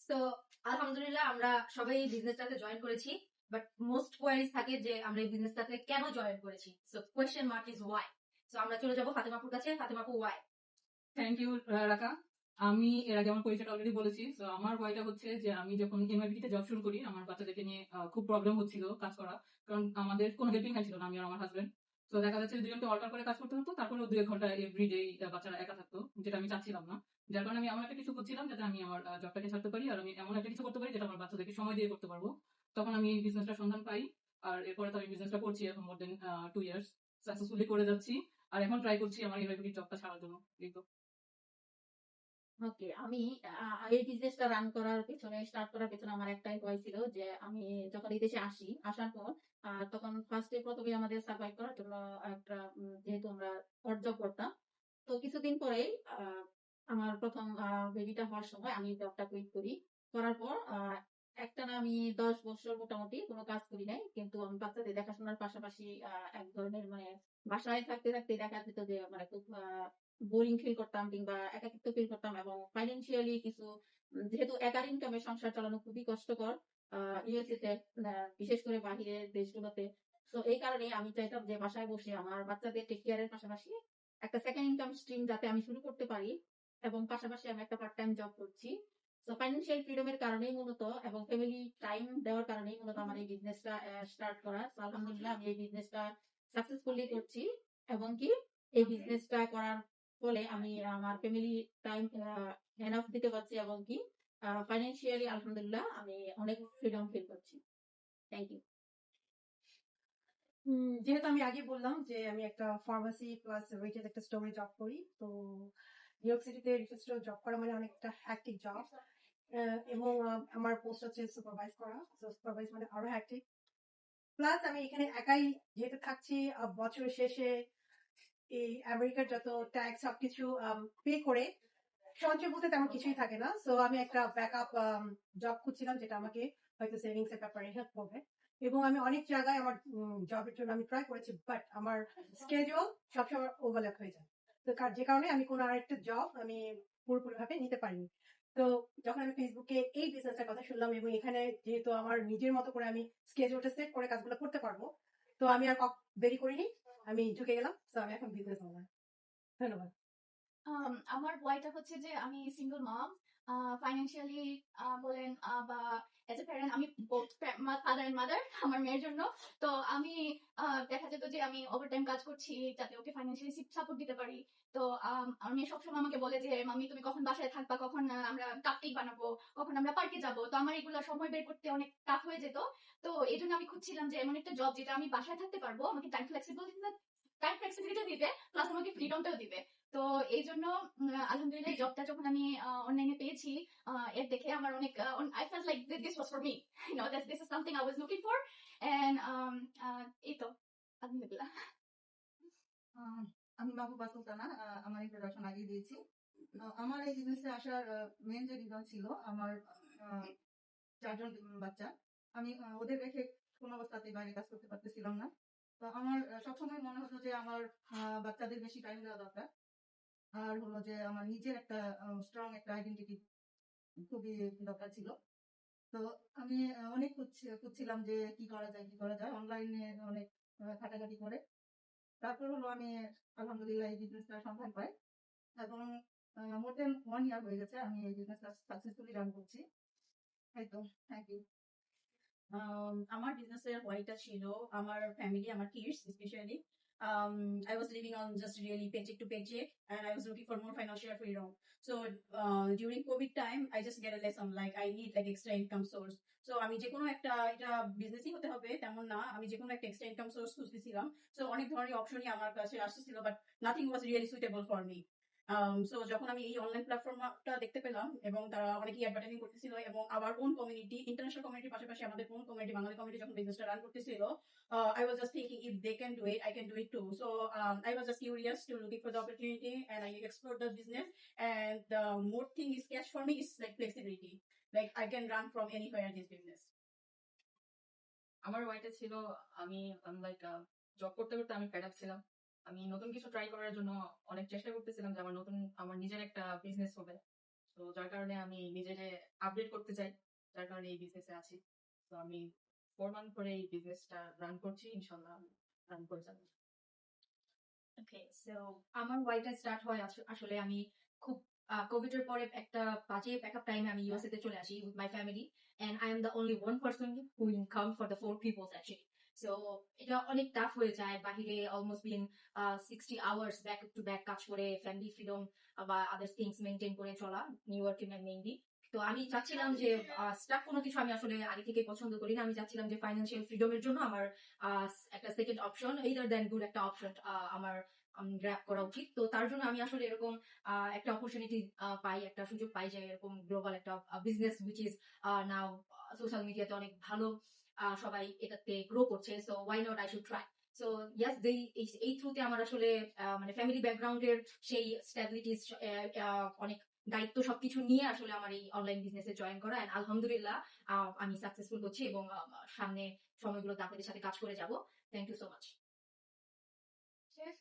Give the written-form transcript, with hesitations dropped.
So আলহামদুলিল্লাহ আমরা সবাই এই বিজনেসটাতে জয়েন করেছি, বাট মোস্ট কোয়ারিজ থাকে যে আমরা এই বিজনেসটাতে কেন জয়েন করেছি। So question mark is Y. So আমরা চলে যাবো ফাতেমাপুর কাছে। ফাতেমাপু, ওয়াই? থ্যাংক ইউ রাকা। আমি এর আগে আমার পরিচয়টা অলরেডি বলেছি। তো আমার ভয়টা হচ্ছে যে আমি যখন এমআইবিতে জব শুরু করি, আমার বাচ্চাদেরকে নিয়ে খুব প্রবলেম হচ্ছিল কাজ করা, কারণ আমাদের কোনো হেল্পিং হ্যান্ড ছিল না, আমি আর আমার হাজবেন্ড। তো দেখা যাচ্ছে দুজনকে অল্টার করে কাজ করতে হতো, তারপরে 2 ঘন্টা এভরিডে বাচ্চারা একা থাকতো, যেটা আমি চাচ্ছিলাম না। যার কারণে আমি এমন একটা কিছু করছিলাম যাতে আমি আমার জবটাকে ছাড়তে পারি, আর আমি এমন একটা কিছু করতে পারি যেটা আমার বাচ্চাদেরকে সময় দিয়ে করতে পারবো। তখন আমি এই বিজনেসটা সন্ধান পাই, আর এরপরে তো আমি বিজনেসটা করছি এখন মোর দেন 2 ইয়ার্স, সাকসেসফুলি করে যাচ্ছি। আর এখন ট্রাই করছি আমার এমআইবি জবটা ছাড়ার জন্য। এই তো। ওকে, আমি এই বিজনেসটা রান করার পেছনে, স্টার্ট করার পেছনে আমার একটাই ভয় ছিল যে আমি যখন এই দেশে আসি, আসার পর তখন প্রথমে আমাদের সার্ভাইভ করার জন্য একটা যেহেতু আমরা অড জব করতাম, তো কিছুদিন পরেই আমার প্রথম বেবিটা হওয়ার সময় আমি জবটা কুইট করি। করার পর একটানা আমি 10 বছর মোটামুটি কোনো কাজ করি নাই, কিন্তু আমি বাচ্চাদের দেখাশোনার পাশাপাশি এক ধরনের মানে বাসায় থাকতে থাকতে দেখা যেত যে মানে খুব বোরিং ফিল করতাম কিংবা একাকিত্ব ফিল করতাম, এবং ফাইন্যান্সিয়ালি কিছু যেহেতু একার ইনকামে সংসার চালানো খুবই কষ্টকর ইউএসএ তে, বিশেষ করে বাহিরের দেশগুলোতে। তো এই কারণে আমি চাইতাম যে বাসায় বসে আমার বাচ্চাদের টেক কেয়ারের পাশাপাশি একটা সেকেন্ড ইনকাম স্ট্রিম যাতে আমি শুরু করতে পারি, এবং পাশাপাশি আমি একটা পার্ট টাইম জব করছি। তো ফাইন্যান্সিয়াল ফ্রিডমের কারণেই মূলত এবং ফ্যামিলি টাইম দেওয়ার কারণেই মূলত আমার এই বিজনেসটা স্টার্ট করা। তো আলহামদুলিল্লাহ আমি এই বিজনেসটা সাকসেসফুলি করছি, এবং কি এই বিজনেসটা করার ফলে আমি আমার ফ্যামিলি টাইম এনাফ দিতে পারছি, এবং কি ফাইন্যান্সিয়ালি আলহামদুলিল্লাহ আমি অনেক ফ্রিডম ফিল করছি। Thank you. যেহেতু আমি আগে বললাম যে আমি একটা ফার্মাসি প্লাস রিটেল একটা স্টোরে জব করি, তো নিউ ইয়র্ক সিটিতে রিটেল স্টোর জব করা মানে অনেকটা হ্যাকটিক জব, এবং আমার পোস্ট হচ্ছে সুপারভাইজ করা। সুপারভাইজ মানে আরো হ্যাকটিক। প্লাস আমি এখানে একাই যেহেতু থাকছি, বছরের শেষে এই আমেরিকার যত ট্যাক্স সবকিছু পে করে সঞ্চয় বলতে তেমন কিছুই থাকে না। সো আমি একটা ব্যাকআপ জব খুঁজছিলাম যেটা আমাকে হয়তো সেভিংস এর ব্যাপারে হেল্প করবে, এবং আমি অনেক জায়গায় আমার জবের জন্য আমি ট্রাই করেছি, বাট আমার স্কেজুয়াল সবসময় ওভারল্যাপ হয়ে যায়। তো যে কারণে আমি কোনো আরেকটা জব আমি পুরোপুরি ভাবে নিতে পারিনি। তো যখন আমি ফেসবুকে এই বিজনেসের কথা শুনলাম, এবং এখানে যেহেতু আমার নিজের মতো করে আমি স্কেজুয়ালটা সেট করে কাজগুলো করতে পারবো, তো আমি আর দেরি করিনি, আমি ঝুঁকে গেলাম। তো আমি এখন বিজনেস ওনার। ধন্যবাদ। আমার ভয়টা হচ্ছে যে আমি সিঙ্গল মম, ফাইন্যান্সিয়ালি বলেন বা এজ এ প্যারেন্ট আমি ফাদার এন্ড মাদার আমার মেয়ের জন্য। তো আমি দেখা যেত যে আমি ওভারটাইম কাজ করছি যাতে ওকে ফাইন্যান্সিয়ালি সাপোর্ট দিতে পারি। তো আমার মেয়ে সবসময় আমাকে বলে যে মাম্মি তুমি কখন বাসায় থাকবা, কখন আমরা কাপকেক বানাবো, কখন আমরা পার্কে যাবো। তো আমার এগুলো সময় বের করতে অনেক টাফ হয়ে যেত। তো এই জন্য আমি খুঁজছিলাম যে এমন একটা জব যেটা আমি বাসায় থাকতে পারবো, আমাকে টাইম ফ্লেক্সিবিলিটি দিবে, প্লাস আমাকে ফ্রিডমটাও দিবে। তো এই জন্য আলহামদুলিল্লাহ এই জবটা যখন আমি অনলাইনে পেয়েছি, এর দেখে আমার অনেক I felt like this was for me, you know this is something I was looking for. And এই তো আলহামদুলিল্লাহ। আমি মাহবুবা সুলতানা, আমার ইন্ট্রোডাকশন আগে দিয়েছি। আমার এই বিজনেসে আসার মেন যে রিজন ছিল আমার 4 জন বাচ্চা। আমি ওদের রেখে কোনো অবস্থাতেই বাইরে কাজ করতে পারতেছিলাম না। তো আমার সবসময় মনে হতো যে আমার বাচ্চাদের বেশি টাইম দেওয়া দরকার, আর হলো যে আমার নিজের একটা স্ট্রং একটা আইডেন্টিটি খুবই দরকার ছিল। তো আমি অনেক খুঁজছিলাম যে কি করা যায় অনলাইনে অনেক ঘাটাঘাটি করে। তারপর হলো আমি আলহামদুলিল্লাহ এই বিজনেসটার সন্ধান পাই, এবং মোর দেন 1 ইয়ার হয়ে গেছে আমি এই বিজনেসটা সাকসেসফুলি রান করছি। এই তো, থ্যাংক ইউ। আমার বিজনেসের হোয়াইটটা ছিল আমার ফ্যামিলি, আমার kids specially. I was living on just really paycheck to paycheck, and I was looking for more financial freedom. So during COVID time, I just get a lesson like I need like extra income source. So আমি যে কোনো একটা এটা বিজনেসই হতে হবে তেমন না, আমি যে কোনো একটা এক্সট্রা ইনকাম সোর্স খুঁজতেছিলাম। সো অনেক ধরনের অপশনই আমার কাছে আসতেছিল, but nothing was really suitable for me. So যখন আমি এই অনলাইন প্ল্যাটফর্মটা দেখতে পেলাম, এবং তারা অনেকেই অ্যাডভার্টাইজিং করতেছিল, এবং আমার ওন কমিউনিটি, ইন্টারন্যাশনাল কমিউনিটির পাশাপাশি আমাদের ওন কমিউনিটি, বাঙালি কমিউনিটি যখন বিজনেসটা রান করতেছিল, I was just thinking if they can do it, I can do it too. So I was just curious to looking for the opportunity, and I explored the business. And the more thing is catch for me is like flexibility. Like I can run from anywhere in this business. আমার ওয়াইটা ছিল আমি like job করতে করতে আমি fed up ছিলাম। আমি নতুন কিছু ট্রাই করার জন্য অনেক চেষ্টা করতেছিলাম যে আমার নিজের একটা বিজনেস হবে। তো যার কারণে আমি নিজেকে আপডেট করতে চাই, যার কারণে এই বিজনেসে আছি। তো আমি 4 মান্থ ধরে এই বিজনেসটা রান করছি, ইনশাল্লাহ রান করে যাবো। ওকে, সো আমার ওয়াইটা স্টার্ট হয় আসলে আমি খুব কোভিড এর পরে একটা বাজে ব্যাকআপ টাইমে আমি ইউএসএ তে চলে আসি with my family, and I am the only one person who income for the 4 peoples actually. So এটা অনেক টাফ হয়ে যায়, বাহিরে almost been 60 hours back to back কাজ করে ফ্যামিলি ফ্রিডম বা আদার থিংস মেনটেন করে চলা, নিউ ইয়র্কে মেইনলি। তো আমি চাচ্ছিলাম যে স্টাফ কোনো কিছু আমি আসলে আগে থেকে পছন্দ করি না। আমি চাচ্ছিলাম যে ফাইন্যান্সিয়াল ফ্রিডমের জন্য আমার একটা সেকেন্ড অপশন, এইদার দেন গুড একটা অপশন আমার গ্র্যাব করা উচিত। তো তার জন্য আমি আসলে এরকম একটা অপরচুনিটি পাই, একটা সুযোগ পাই যে এরকম গ্লোবাল একটা business which is now social মিডিয়াতে অনেক ভালো সবাই এটাতে গ্রো করছে। So why not, I should try. So yes, এই থ্রুতে আমার আসলে মানে ফ্যামিলি ব্যাকগ্রাউন্ডের সেই স্ট্যাবিলিটিস, অনেক দায়িত্ব সবকিছু নিয়ে আসলে আমার এই অনলাইন বিজনেসে জয়েন করা, and আলহামদুলিল্লাহ আমি সাকসেসফুল হচ্ছি এবং সামনে সময়গুলোতে আপনাদের সাথে কাজ করে যাব। Thank you so much. শেষ।